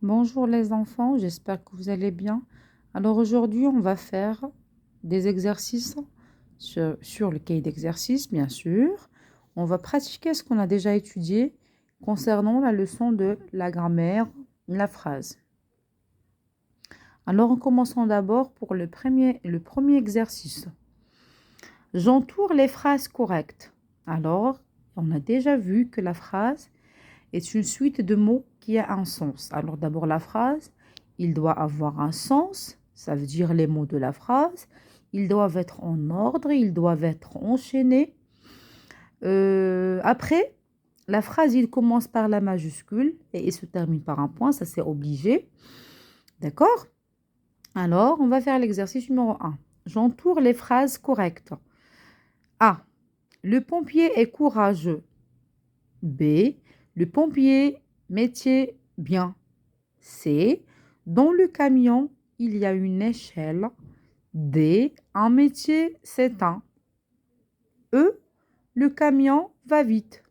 Bonjour les enfants, j'espère que vous allez bien. Alors aujourd'hui, on va faire des exercices sur le cahier d'exercice, bien sûr. On va pratiquer ce qu'on a déjà étudié concernant la leçon de la grammaire, la phrase. Alors en commençant d'abord pour le premier exercice. J'entoure les phrases correctes. Alors, on a déjà vu que la phrase est une suite de mots qui a un sens. Alors d'abord la phrase, il doit avoir un sens, ça veut dire les mots de la phrase. Ils doivent être en ordre, ils doivent être enchaînés. Après, la phrase, il commence par la majuscule et il se termine par un point, ça c'est obligé. D'accord? Alors, on va faire l'exercice numéro 1. J'entoure les phrases correctes. A. Le pompier est courageux. B. Le pompier métier bien. C. Dans le camion, il y a une échelle. D. Un métier s'éteint. E. Le camion va vite.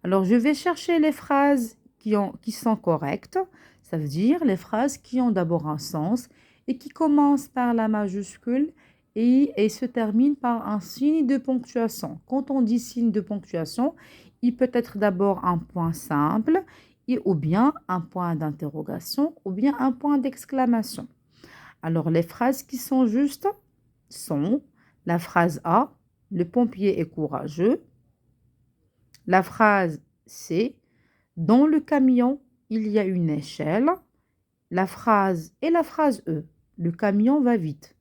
Alors, je vais chercher les phrases qui sont correctes. Ça veut dire les phrases qui ont d'abord un sens et qui commencent par la majuscule et se terminent par un signe de ponctuation. Quand on dit signe de ponctuation, il peut être d'abord un point simple, ou bien un point d'interrogation, ou bien un point d'exclamation. Alors, les phrases qui sont justes sont la phrase A, le pompier est courageux. La phrase C, dans le camion, il y a une échelle. La phrase et la phrase E, le camion va vite.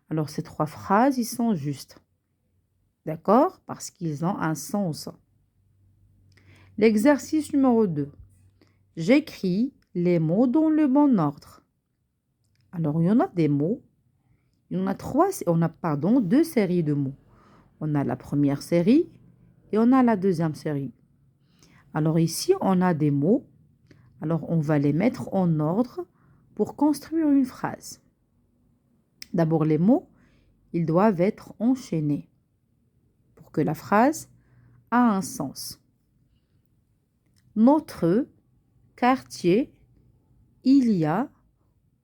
Alors, ces trois phrases, ils sont justes. D'accord? Parce qu'ils ont un sens. L'exercice numéro 2. J'écris les mots dans le bon ordre. Alors, il y en a des mots. Il y en a deux séries de mots. On a la première série et on a la deuxième série. Alors ici, on a des mots. Alors, on va les mettre en ordre pour construire une phrase. D'abord, les mots, ils doivent être enchaînés pour que la phrase ait un sens. Notre quartier, il y a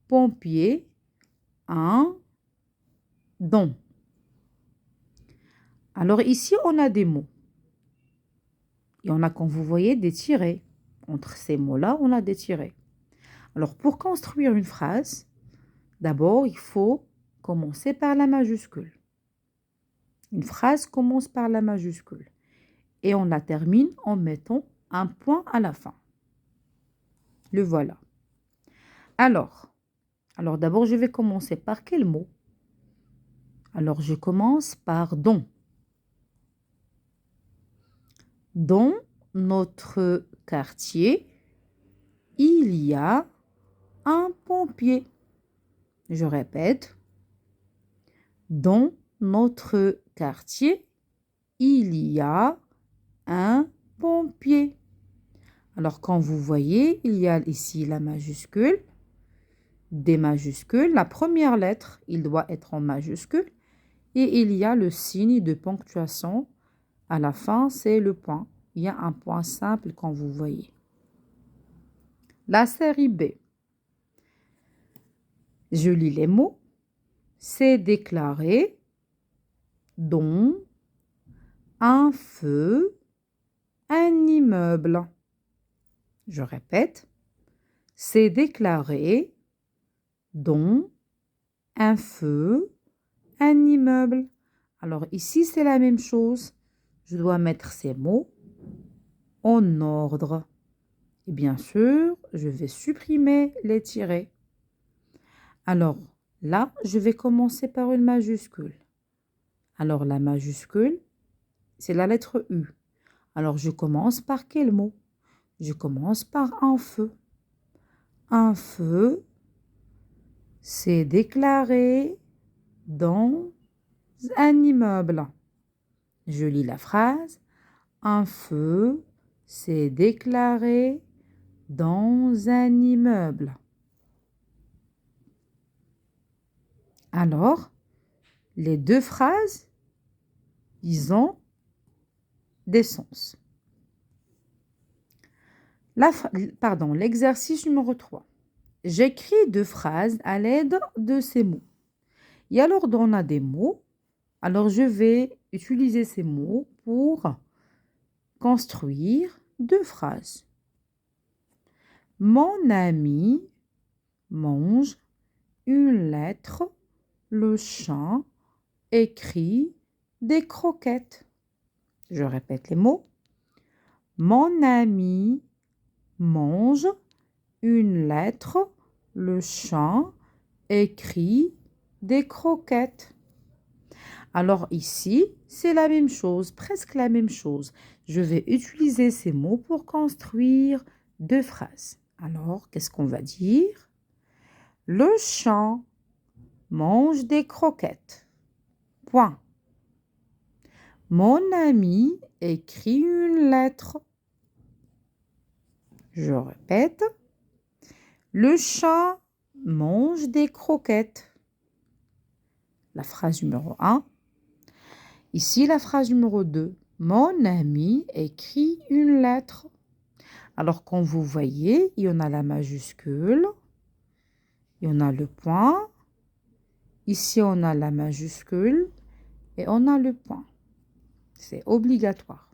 pompier, un don. Alors ici, on a des mots. Et on a, comme vous voyez, des tirets. Entre ces mots-là, on a des tirets. Alors, pour construire une phrase, d'abord, il faut commencer par la majuscule. Une phrase commence par la majuscule. Et on la termine en mettant un point à la fin. Le voilà. Alors d'abord, je vais commencer par quel mot? Alors, je commence par don. Dans notre quartier, il y a un pompier. Je répète. Dans notre quartier, il y a un pompier. Alors, quand vous voyez, il y a ici la majuscule, des majuscules. La première lettre, il doit être en majuscule. Et il y a le signe de ponctuation. À la fin, c'est le point. Il y a un point simple, quand vous voyez. La série B. Je lis les mots. C'est déclaré dans un feu, un immeuble. Je répète. C'est déclaré dans un feu, un immeuble. Alors ici, c'est la même chose. Je dois mettre ces mots en ordre. Et bien sûr, je vais supprimer les tirets. Alors là, je vais commencer par une majuscule. Alors la majuscule, c'est la lettre U. Alors je commence par quel mot? Je commence par un feu. Un feu, c'est déclaré dans un immeuble. Je lis la phrase. Un feu s'est déclaré dans un immeuble. Alors, les deux phrases, ils ont des sens. L'exercice numéro 3. J'écris 2 phrases à l'aide de ces mots. Et alors, on a des mots. Alors, je vais utiliser ces mots pour construire 2 phrases. Mon ami mange une lettre. Le chat écrit des croquettes. Je répète les mots. Mon ami mange une lettre. Le chat écrit des croquettes. Alors ici, c'est la même chose, presque la même chose. Je vais utiliser ces mots pour construire 2 phrases. Alors, qu'est-ce qu'on va dire? Le chat mange des croquettes. Point. Mon ami écrit une lettre. Je répète. Le chat mange des croquettes. La phrase numéro 1. Ici, la phrase numéro 2. Mon ami écrit une lettre. Alors, comme vous voyez, il y en a la majuscule. Il y en a le point. Ici, on a la majuscule. Et on a le point. C'est obligatoire.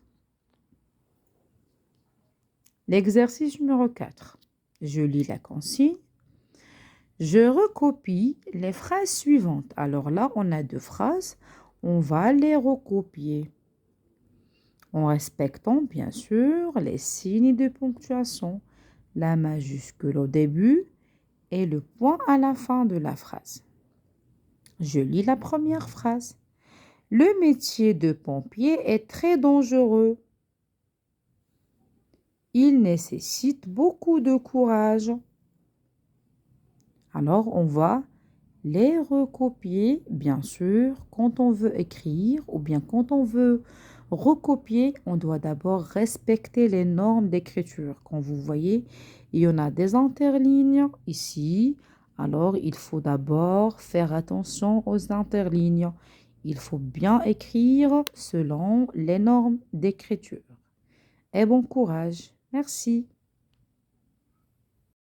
L'exercice numéro 4. Je lis la consigne. Je recopie les phrases suivantes. Alors là, on a 2 phrases. On va les recopier. En respectant, bien sûr, les signes de ponctuation. La majuscule au début et le point à la fin de la phrase. Je lis la première phrase. Le métier de pompier est très dangereux. Il nécessite beaucoup de courage. Alors, on va les recopier, bien sûr. Quand on veut écrire ou bien quand on veut recopier, on doit d'abord respecter les normes d'écriture. Comme vous voyez, il y en a des interlignes ici. Alors, il faut d'abord faire attention aux interlignes. Il faut bien écrire selon les normes d'écriture. Et bon courage. Merci.